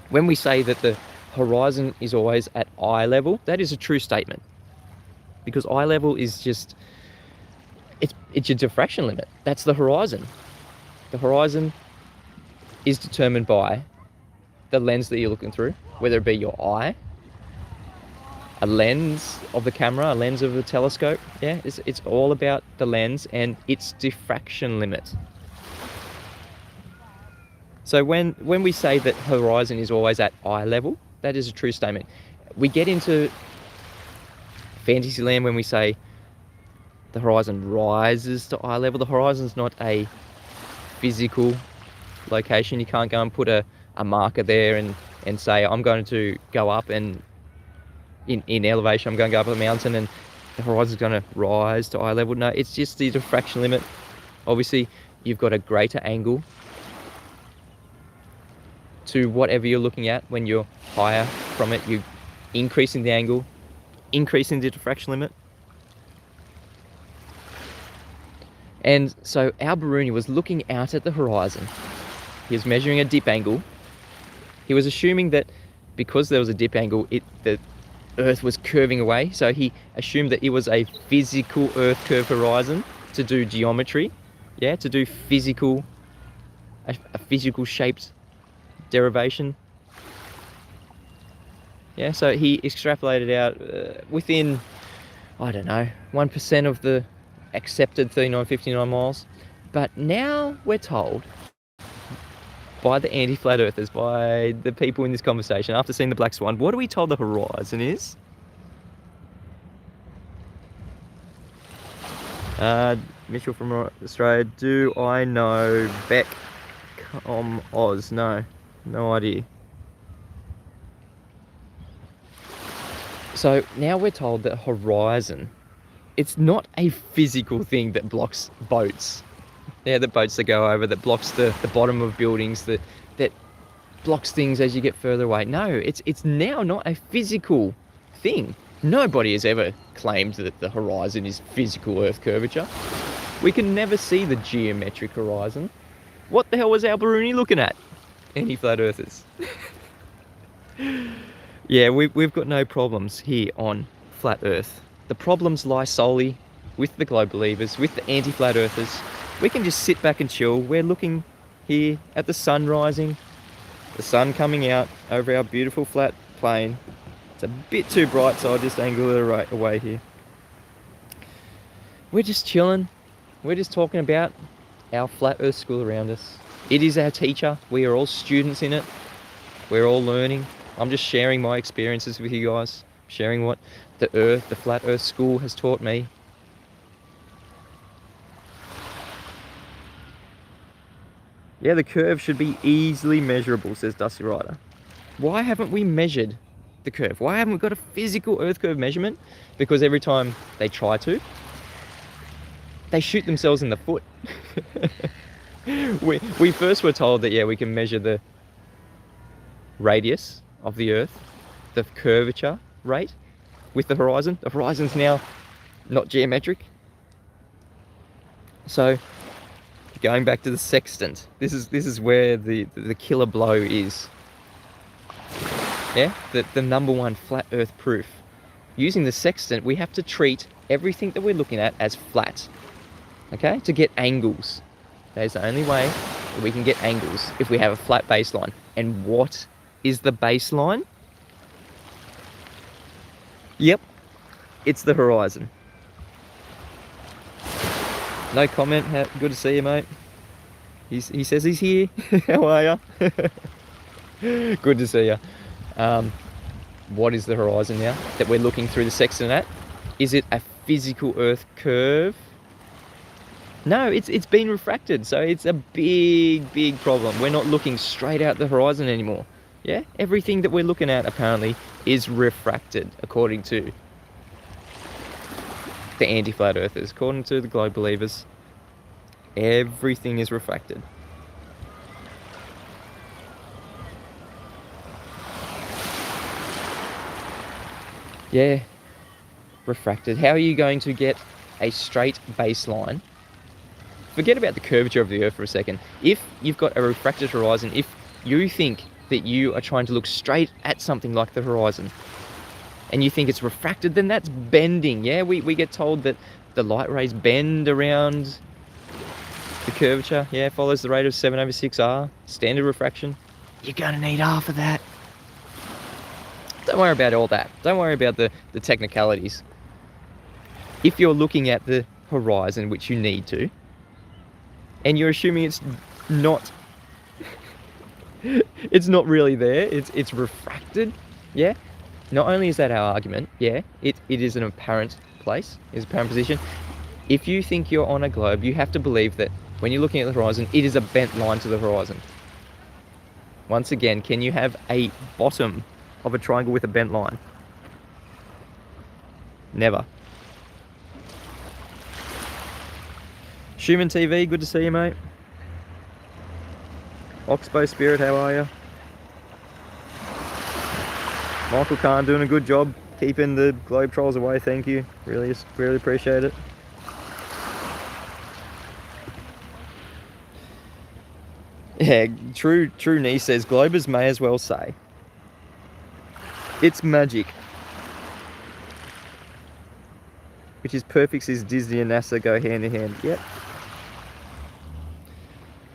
When we say that the horizon is always at eye level, that is a true statement. Because eye level is just, it's your diffraction limit. That's the horizon. The horizon is determined by the lens that you're looking through, whether it be your eye, a lens of the camera, a lens of the telescope. Yeah, it's all about the lens and its diffraction limit. So when we say that horizon is always at eye level, that is a true statement. We get into fantasy land when we say the horizon rises to eye level. The horizon's not a physical location. You can't go and put a marker there and say, I'm going to go up, and in elevation I'm going to go up a mountain and the horizon's going to rise to eye level. No, it's just the diffraction limit. Obviously you've got a greater angle to whatever you're looking at. When you're higher from it, you're increasing the angle, increasing the diffraction limit. And so Alberuni was looking out at the horizon. He was measuring a dip angle. He was assuming that because there was a dip angle, the Earth was curving away. So he assumed that it was a physical Earth curve horizon to do geometry. Yeah, to do a physical shaped derivation. Yeah, so he extrapolated out within, I don't know, 1% of the accepted 3959 miles. But now we're told by the anti-flat earthers, by the people in this conversation, after seeing the black swan, what are we told the horizon is? Mitchell from Australia, do I know Beck Oz? No idea. So now we're told that horizon, it's not a physical thing that blocks boats. Yeah, the boats that go over, that blocks the bottom of buildings, that blocks things as you get further away. No, it's now not a physical thing. Nobody has ever claimed that the horizon is physical Earth curvature. We can never see the geometric horizon. What the hell was Alberuni looking at? Anti-flat earthers. Yeah, we've got no problems here on flat Earth. The problems lie solely with the globe believers, with the anti-flat earthers. We can just sit back and chill. We're looking here at the sun rising, the sun coming out over our beautiful flat plain. It's a bit too bright, so I'll just angle it right away here. We're just chilling. We're just talking about our flat Earth school around us. It is our teacher. We are all students in it. We're all learning. I'm just sharing my experiences with you guys, sharing what the flat Earth school has taught me. Yeah, the curve should be easily measurable, says Dusty Rider. Why haven't we measured the curve? Why haven't we got a physical Earth curve measurement? Because every time they try to, they shoot themselves in the foot. We first were told that, yeah, we can measure the radius of the Earth, the curvature rate, with the horizon. The horizon's now not geometric. So going back to the sextant, this is where the killer blow is. Yeah, the number one flat earth proof. Using the sextant, we have to treat everything that we're looking at as flat, okay, to get angles. That is the only way that we can get angles, if we have a flat baseline. And what is the baseline? Yep, it's the horizon. No comment. Good to see you, mate. He says he's here. How are you? Good to see you. What is the horizon now that we're looking through the sextant at? Is it a physical Earth curve? No, it's been refracted, so it's a big problem. We're not looking straight out the horizon anymore. Yeah, everything that we're looking at apparently is refracted, according to the anti-flat earthers, according to the globe believers. Everything is refracted. Yeah, refracted. How are you going to get a straight baseline? Forget about the curvature of the Earth for a second. If you've got a refracted horizon, if you think that you are trying to look straight at something like the horizon, and you think it's refracted, then that's bending. Yeah, we get told that the light rays bend around the curvature. Yeah, follows the rate of 7/6R, standard refraction. You're gonna need half of that. Don't worry about all that. Don't worry about the technicalities. If you're looking at the horizon, which you need to, and you're assuming it's not it's not really there, it's refracted, yeah, not only is that our argument, yeah, it is an apparent place, is an apparent position. If you think you're on a globe, you have to believe that when you're looking at the horizon, it is a bent line to the horizon. Once again, can you have a bottom of a triangle with a bent line? Never. Schumann TV, good to see you, mate. Oxbow Spirit, how are you? Michael Kahn doing a good job keeping the globe trolls away, thank you. Really appreciate it. Yeah, True Knee says, Globers may as well say, it's magic. Which is perfect, says Disney and NASA go hand in hand. Yep.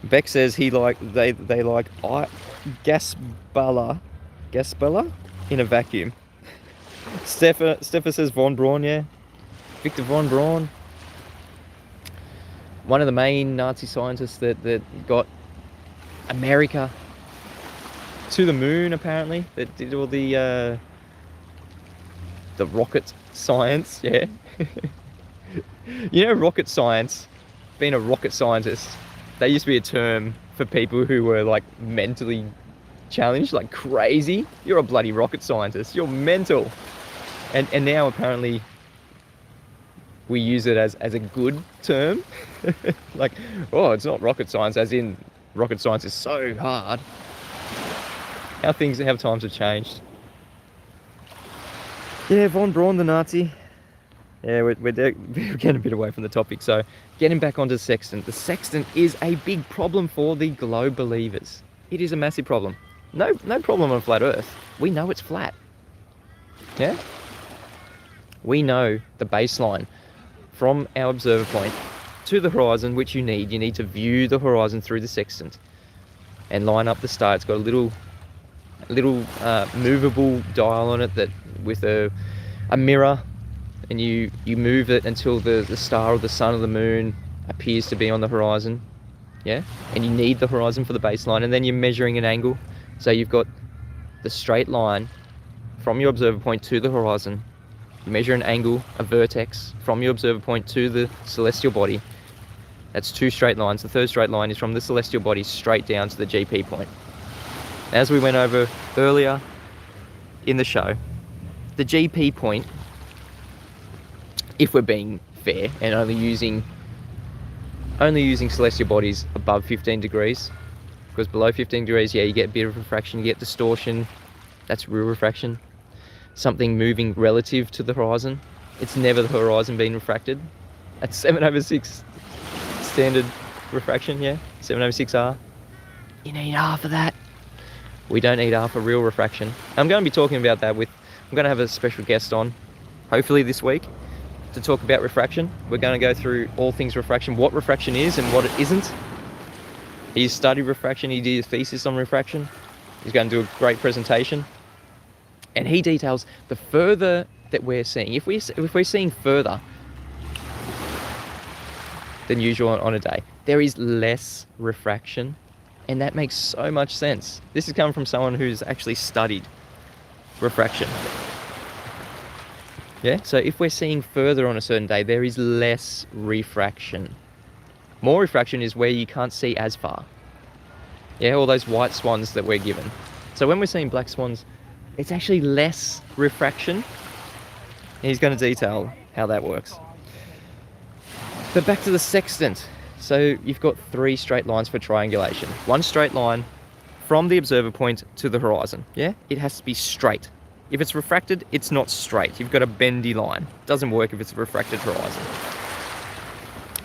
Beck says they like Gasbella in a vacuum. Steffa says Von Braun, yeah. Victor Von Braun. One of the main Nazi scientists that got America to the moon, apparently. That did all the rocket science, yeah. You know, rocket science, being a rocket scientist, that used to be a term for people who were like mentally challenged, like crazy. You're a bloody rocket scientist, you're mental. And now apparently we use it as a good term. Like, oh, it's not rocket science, as in rocket science is so hard. How times have changed. Yeah, Von Braun, the Nazi. Yeah, we're getting a bit away from the topic, so getting back onto the sextant. The sextant is a big problem for the globe believers. It is a massive problem. No problem on flat Earth. We know it's flat. Yeah? We know the baseline from our observer point to the horizon, which you need to view the horizon through the sextant and line up the star. It's got a little movable dial on it that with a mirror, and you move it until the star or the sun or the moon appears to be on the horizon. Yeah, and you need the horizon for the baseline, and then you're measuring an angle. So you've got the straight line from your observer point to the horizon. You measure an angle, a vertex, from your observer point to the celestial body. That's two straight lines. The third straight line is from the celestial body straight down to the GP point. As we went over earlier in the show, the GP point, if we're being fair and only using celestial bodies above 15 degrees, because below 15 degrees, yeah, you get a bit of refraction, you get distortion. That's real refraction. something moving relative to the horizon. It's never the horizon being refracted. At 7/6 standard refraction, yeah, 7/6R. You need half of that. We don't need half a real refraction. I'm going to be talking about that I'm going to have a special guest on, hopefully this week, to talk about refraction. We're going to go through all things refraction, what refraction is and what it isn't. He studied refraction, he did a thesis on refraction. He's going to do a great presentation. And he details the further that we're seeing. If we're seeing further than usual on a day, there is less refraction. And that makes so much sense. This is coming from someone who's actually studied refraction. Yeah, so if we're seeing further on a certain day, there is less refraction. More refraction is where you can't see as far. Yeah, all those white swans that we're given. So when we're seeing black swans, it's actually less refraction. He's going to detail how that works. But back to the sextant. So you've got 3 straight lines for triangulation. One straight line from the observer point to the horizon. Yeah, it has to be straight. If it's refracted, it's not straight. You've got a bendy line. Doesn't work if it's a refracted horizon.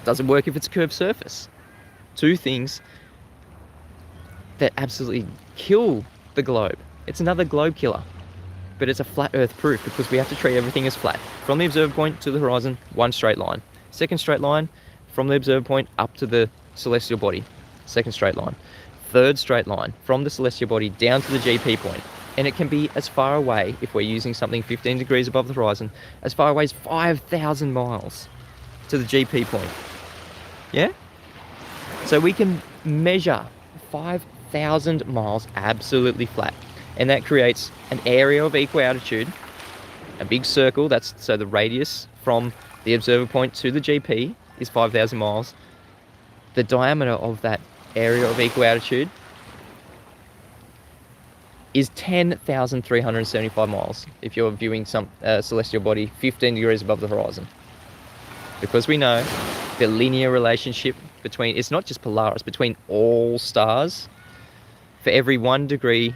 Doesn't work if it's a curved surface. 2 things that absolutely kill the globe. It's another globe killer, but it's a flat earth proof because we have to treat everything as flat. From the observer point to the horizon, 1 straight line. Second straight line, from the observer point up to the celestial body, 2nd straight line. 3rd straight line, from the celestial body down to the GP point. And it can be as far away, if we're using something 15 degrees above the horizon, as far away as 5,000 miles to the GP point. Yeah? So we can measure 5,000 miles absolutely flat. And that creates an area of equal altitude, a big circle, so the radius from the observer point to the GP is 5,000 miles. The diameter of that area of equal altitude is 10,375 miles if you're viewing some celestial body 15 degrees above the horizon. Because we know the linear relationship between, it's not just Polaris, between all stars, for every 1 degree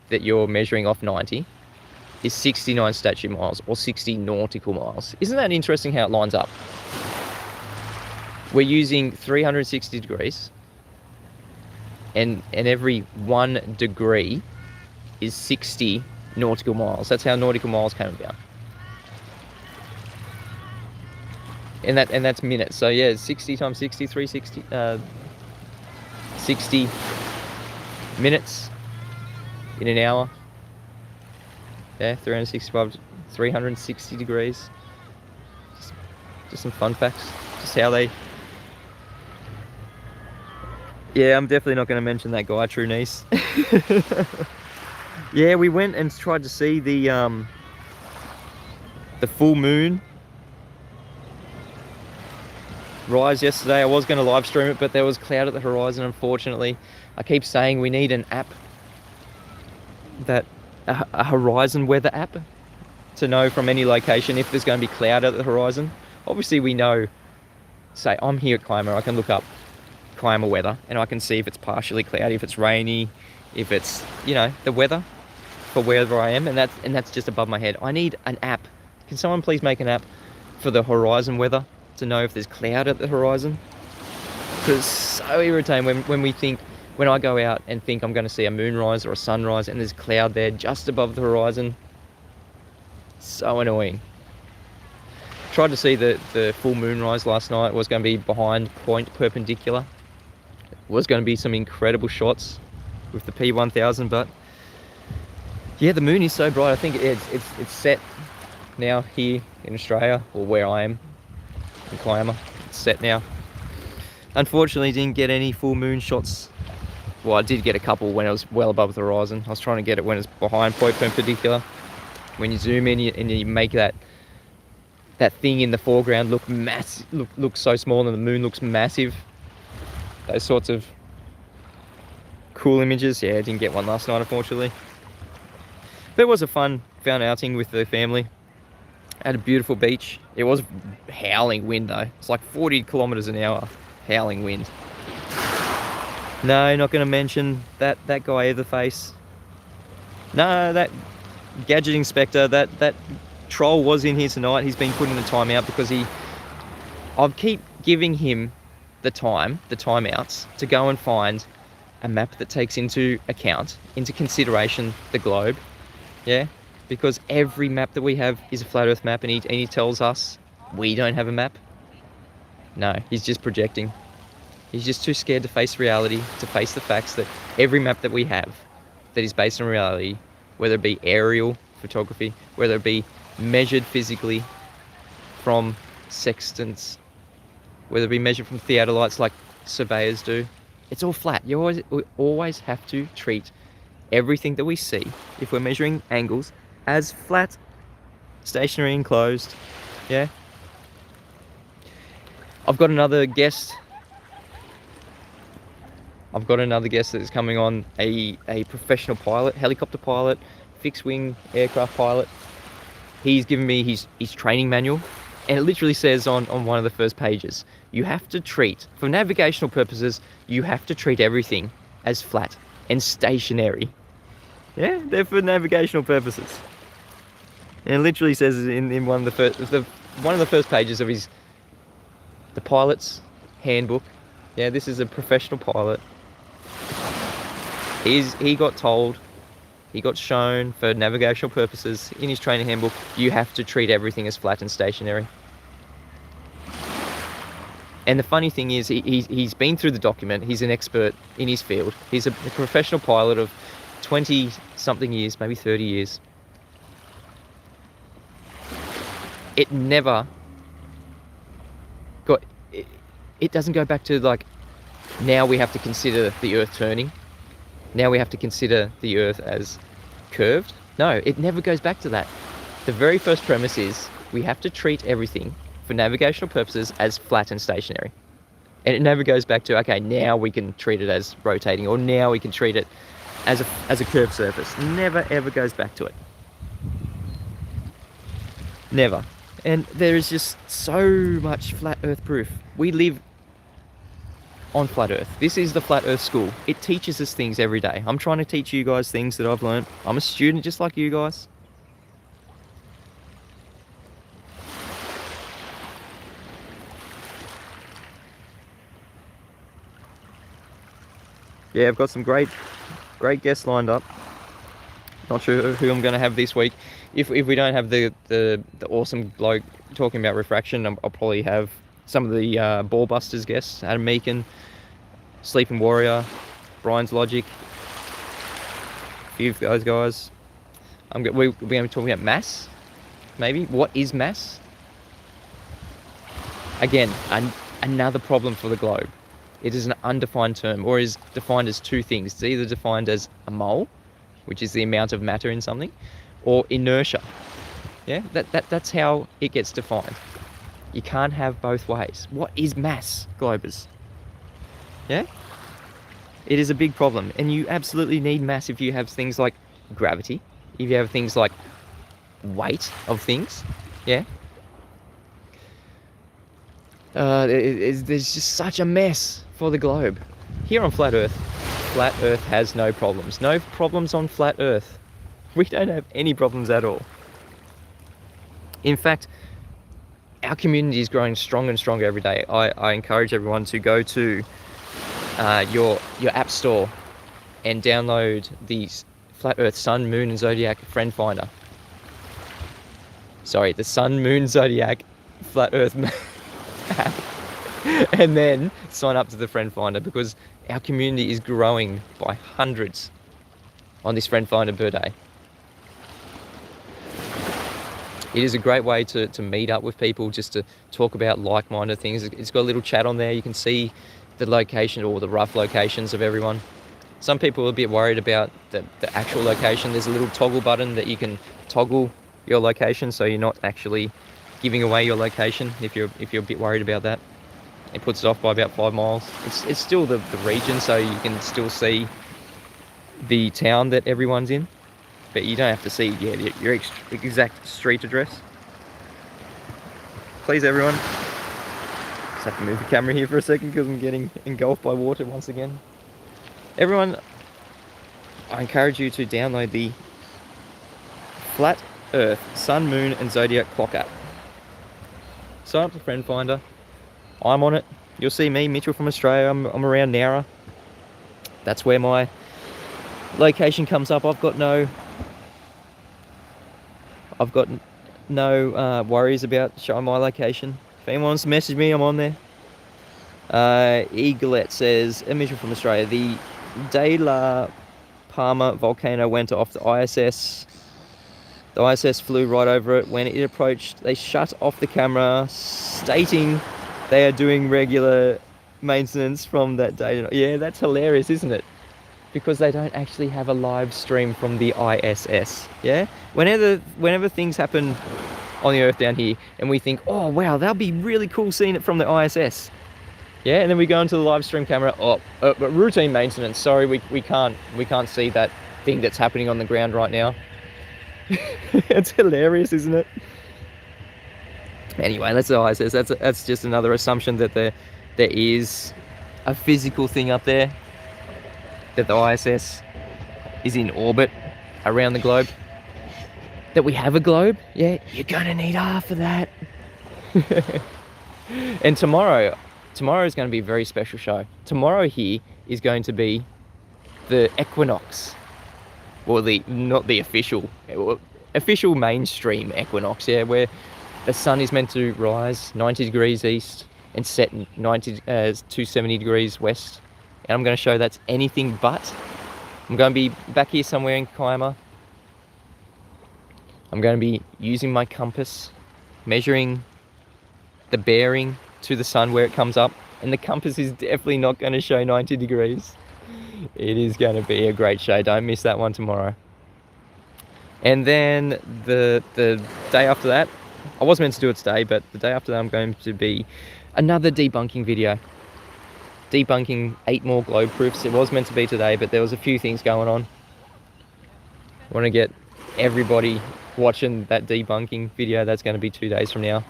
that you're measuring off 90 is 69 statute miles or 60 nautical miles. Isn't that interesting how it lines up? We're using 360 degrees and every 1 degree is 60 nautical miles. That's how nautical miles came about. And that's minutes. So yeah, 60 times 60, 360, 60 minutes in an hour. Yeah, 360 degrees. Just some fun facts. Just how they... Yeah, I'm definitely not going to mention that guy, True Niece. Yeah, we went and tried to see the full moon rise yesterday. I was going to live stream it, but there was cloud at the horizon, unfortunately. I keep saying we need an app, a horizon weather app, to know from any location if there's going to be cloud at the horizon. Obviously we know, say I'm here at Climber, I can look up Climber weather and I can see if it's partially cloudy, if it's rainy, if it's, you know, the weather for wherever I am, and that's just above my head. I need an app. Can someone please make an app for the horizon weather to know if there's cloud at the horizon? Because it's so irritating when I go out and think I'm going to see a moonrise or a sunrise and there's cloud there just above the horizon. So annoying. Tried to see the full moonrise last night. It was going to be behind Point Perpendicular. It was going to be some incredible shots with the P1000, but yeah, the moon is so bright. I think it's set now here in Australia, or where I am in Kiama. It's set now. Unfortunately, didn't get any full moon shots. Well, I did get a couple when it was well above the horizon. I was trying to get it when it's behind Point Perpendicular. When you zoom in and you make that thing in the foreground look massive, look so small, and the moon looks massive. Those sorts of cool images. Yeah, I didn't get one last night, unfortunately. But it was a fun outing with the family. At a beautiful beach. It was howling wind though. It's like 40 kilometers an hour howling wind. No, not going to mention that guy Everface. No, Gadget Inspector, that troll was in here tonight. He's been put in a timeout because I keep giving him the timeouts to go and find a map that takes into consideration the globe. Yeah, because every map that we have is a flat Earth map, and he tells us we don't have a map. No, he's just projecting. He's just too scared to face reality, to face the facts that every map that we have that is based on reality, whether it be aerial photography, whether it be measured physically from sextants, whether it be measured from theodolites like surveyors do, it's all flat. We always have to treat everything that we see, if we're measuring angles, as flat, stationary, enclosed. Yeah. I've got another guest that is coming on, a professional pilot, helicopter pilot, fixed wing aircraft pilot. He's given me his training manual, and it literally says on one of the first pages, you have to treat, for navigational purposes, you have to treat everything as flat and stationary. Yeah, they're for navigational purposes. And it literally says in one of the first pages of the pilot's handbook. Yeah, this is a professional pilot. He got shown for navigational purposes in his training handbook, you have to treat everything as flat and stationary. And the funny thing is, he's been through the document. He's an expert in his field. He's a professional pilot of 20-something years, maybe 30 years. It never got... It doesn't go back to, like, now we have to consider the Earth turning. Now we have to consider the Earth as curved. No, it never goes back to that. The very first premise is we have to treat everything for navigational purposes as flat and stationary. And it never goes back to, okay, now we can treat it as rotating, or now we can treat it as a curved surface. Never ever goes back to it. Never. And there is just so much flat Earth proof. We live on flat Earth. This is the flat Earth school. It teaches us things every day. I'm trying to teach you guys things that I've learned. I'm a student just like you guys. Yeah, I've got some great guests lined up. Not sure who I'm going to have this week. If we don't have the awesome bloke talking about refraction, I'll probably have some of the Ballbusters guests, Adam Meakin, Sleeping Warrior, Brian's Logic, a few of those guys. We're going to be talking about mass, maybe. What is mass? Again, another problem for the globe. It is an undefined term, or is defined as two things. It's either defined as a mole, which is the amount of matter in something, or inertia. Yeah, that's how it gets defined. You can't have both ways. What is mass, globers? Yeah? It is a big problem, and you absolutely need mass if you have things like gravity, if you have things like weight of things. Yeah? There's just such a mess for the globe. Here on Flat Earth has no problems. No problems on Flat Earth. We don't have any problems at all. In fact, our community is growing stronger and stronger every day. I encourage everyone to go to your app store and download the Flat Earth Sun, Moon and Zodiac Friend Finder. Sorry, the Sun, Moon, Zodiac Flat Earth app. And then sign up to the Friend Finder, because our community is growing by hundreds on this Friend Finder per day. It is a great way to meet up with people, just to talk about like-minded things. It's got a little chat on there. You can see the location, or the rough locations of everyone. Some people are a bit worried about the actual location. There's a little toggle button that you can toggle your location, so you're not actually giving away your location if you're a bit worried about that. It puts it off by about 5 miles. It's still the region, so you can still see the town that everyone's in, but you don't have to see your exact street address. Please, everyone. Just have to move the camera here for a second because I'm getting engulfed by water once again. Everyone, I encourage you to download the Flat Earth, Sun, Moon, and Zodiac Clock app. Sign up to Friend Finder. I'm on it. You'll see me, Mitchell from Australia. I'm around Nowra. That's where my location comes up. I've got no worries about showing my location. If anyone wants to message me, I'm on there. Eaglet says, Mitchell from Australia, the De La Palma volcano went off the ISS. The ISS flew right over it. When it approached, they shut off the camera, stating they are doing regular maintenance from that day. Yeah, that's hilarious, isn't it? Because they don't actually have a live stream from the ISS. Yeah, whenever things happen on the Earth down here, and we think, oh wow, that'll be really cool seeing it from the ISS. Yeah, and then we go into the live stream camera. Oh, but routine maintenance. Sorry, we can't see that thing that's happening on the ground right now. It's hilarious, isn't it? Anyway, that's the ISS. That's just another assumption that there is a physical thing up there. That the ISS is in orbit around the globe. That we have a globe. Yeah, you're gonna need half of that. And tomorrow is going to be a very special show. Tomorrow here is going to be the equinox. Well, not the official mainstream equinox, yeah, where the sun is meant to rise 90 degrees east and set 270 degrees west. And I'm going to show that's anything but. I'm going to be back here somewhere in Kiama. I'm going to be using my compass, measuring the bearing to the sun where it comes up, and the compass is definitely not going to show 90 degrees. It is going to be a great show. Don't miss that one tomorrow. And then the day after that, I was meant to do it today, but the day after that I'm going to be another debunking video. Debunking 8 more globe proofs. It was meant to be today, but there was a few things going on. I want to get everybody watching that debunking video. That's going to be 2 days from now.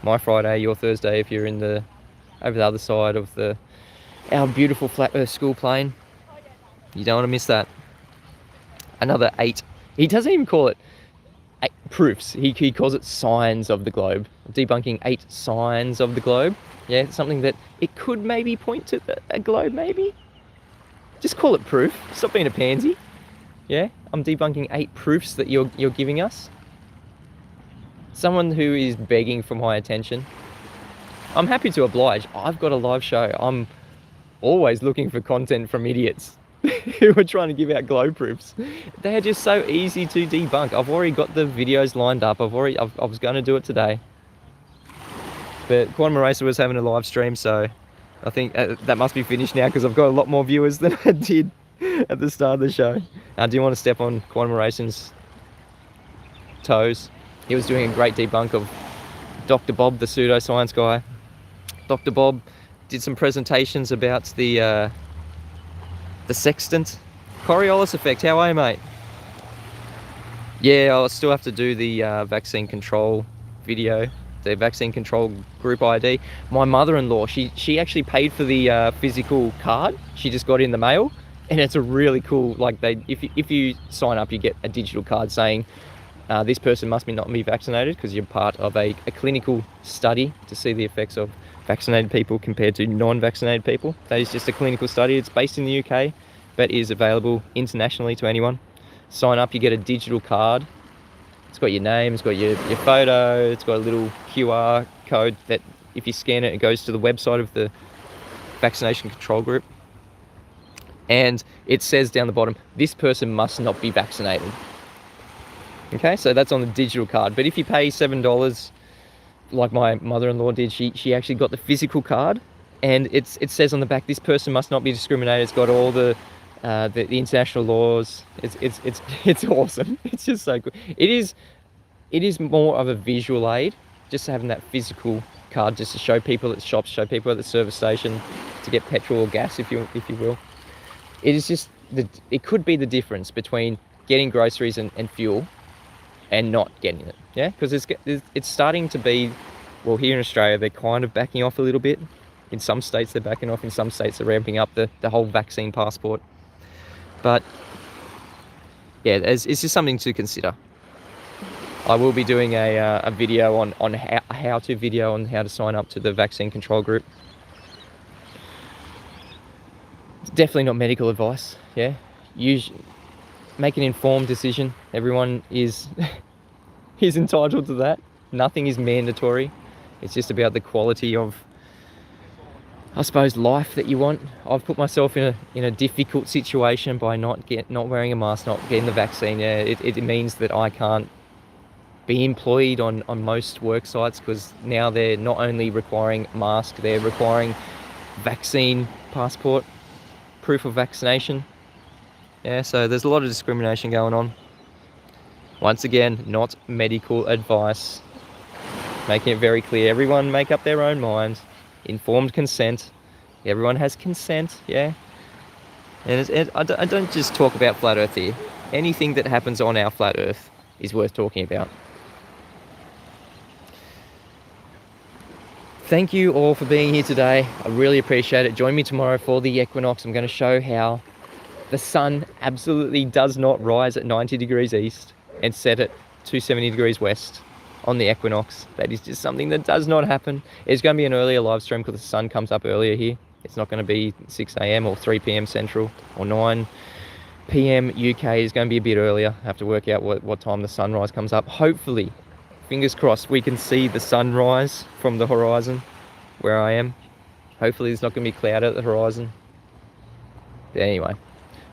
My Friday, your Thursday, if you're over the other side of our beautiful flat Earth school plane. You don't want to miss that. Another 8. He doesn't even call it 8 proofs. He calls it signs of the globe. Debunking 8 signs of the globe. Yeah, something that it could maybe point to a globe, maybe. Just call it proof. Stop being a pansy. Yeah, I'm debunking 8 proofs that you're giving us. Someone who is begging for my attention. I'm happy to oblige. I've got a live show. I'm always looking for content from idiots who are trying to give out globe proofs. They are just so easy to debunk. I've already got the videos lined up. I was going to do it today. But Quantum Eraser was having a live stream, so I think that must be finished now because I've got a lot more viewers than I did at the start of the show. Do you want to step on Quantum Eraser's toes? He was doing a great debunk of Dr. Bob, the pseudoscience guy. Dr. Bob did some presentations about the sextant. Coriolis effect, how are you, mate? Yeah, I'll still have to do the vaccine control video, the vaccine control group ID. My mother-in-law, she actually paid for the physical card. She just got it in the mail, and it's a really cool, like if you sign up, you get a digital card saying, this person must not be vaccinated because you're part of a clinical study to see the effects of vaccinated people compared to non-vaccinated people. That is just a clinical study. It's based in the UK, but is available internationally to anyone. Sign up, you get a digital card. It's got your name, it's got your photo, it's got a little QR code that if you scan it, it goes to the website of the vaccination control group. And it says down the bottom, this person must not be vaccinated. Okay, so that's on the digital card. But if you pay $7, like my mother-in-law did, she actually got the physical card, and it says on the back, this person must not be discriminated. It's got all the international laws. It's awesome. It's just so good. It is more of a visual aid, just having that physical card, just to show people at the shops, show people at the service station, to get petrol or gas, if you will. It is just it could be the difference between getting groceries and fuel and not getting it, yeah, because it's starting to be, well, here in Australia they're kind of backing off a little bit. In some states they're backing off, in some states they're ramping up the whole vaccine passport. But yeah, it's just something to consider. I will be doing a video on how to sign up to the vaccine control group. It's definitely not medical advice. Yeah, make an informed decision. Everyone is is entitled to that. Nothing is mandatory. It's just about the quality of, I suppose, life that you want. I've put myself in a difficult situation by not wearing a mask, not getting the vaccine. Yeah, it means that I can't be employed on most work sites, because now they're not only requiring mask, they're requiring vaccine passport, proof of vaccination. Yeah, so there's a lot of discrimination going on. Once again, not medical advice. Making it very clear, everyone make up their own mind. Informed consent. Everyone has consent, yeah? And I don't just talk about flat earth here. Anything that happens on our flat earth is worth talking about. Thank you all for being here today. I really appreciate it. Join me tomorrow for the equinox. I'm going to show how the sun absolutely does not rise at 90 degrees east and set at 270 degrees west on the equinox. That is just something that does not happen. It's going to be an earlier live stream because the sun comes up earlier here. It's not going to be 6 a.m. or 3 p.m. Central or 9 p.m. UK. Is going to be a bit earlier. I have to work out what time the sunrise comes up. Hopefully, fingers crossed, we can see the sunrise from the horizon where I am. Hopefully there's not going to be cloud at the horizon. But anyway,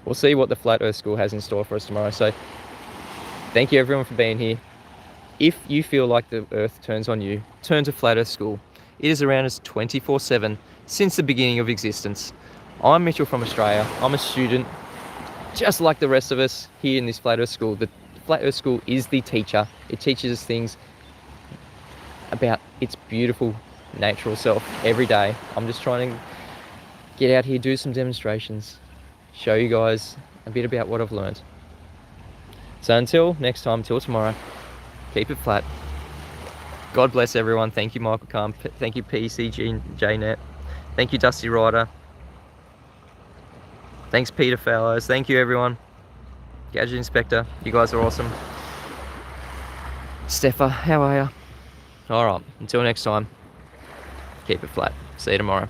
we'll see what the Flat Earth School has in store for us tomorrow. So thank you everyone for being here. If you feel like the earth turns on you, turn to Flat Earth School. It is around us 24/7 since the beginning of existence. I'm Mitchell from Australia. I'm a student, just like the rest of us here in this Flat Earth School. The Flat Earth School is the teacher. It teaches us things about its beautiful natural self every day. I'm just trying to get out here, do some demonstrations, show you guys a bit about what I've learned. So until next time, till tomorrow, keep it flat. God bless everyone. Thank you, Michael Kahn. Thank you, PCJNet. Thank you, Dusty Ryder. Thanks, Peter Fallows. Thank you, everyone. Gadget Inspector, you guys are awesome. Steffa, how are you? All right, until next time, keep it flat. See you tomorrow.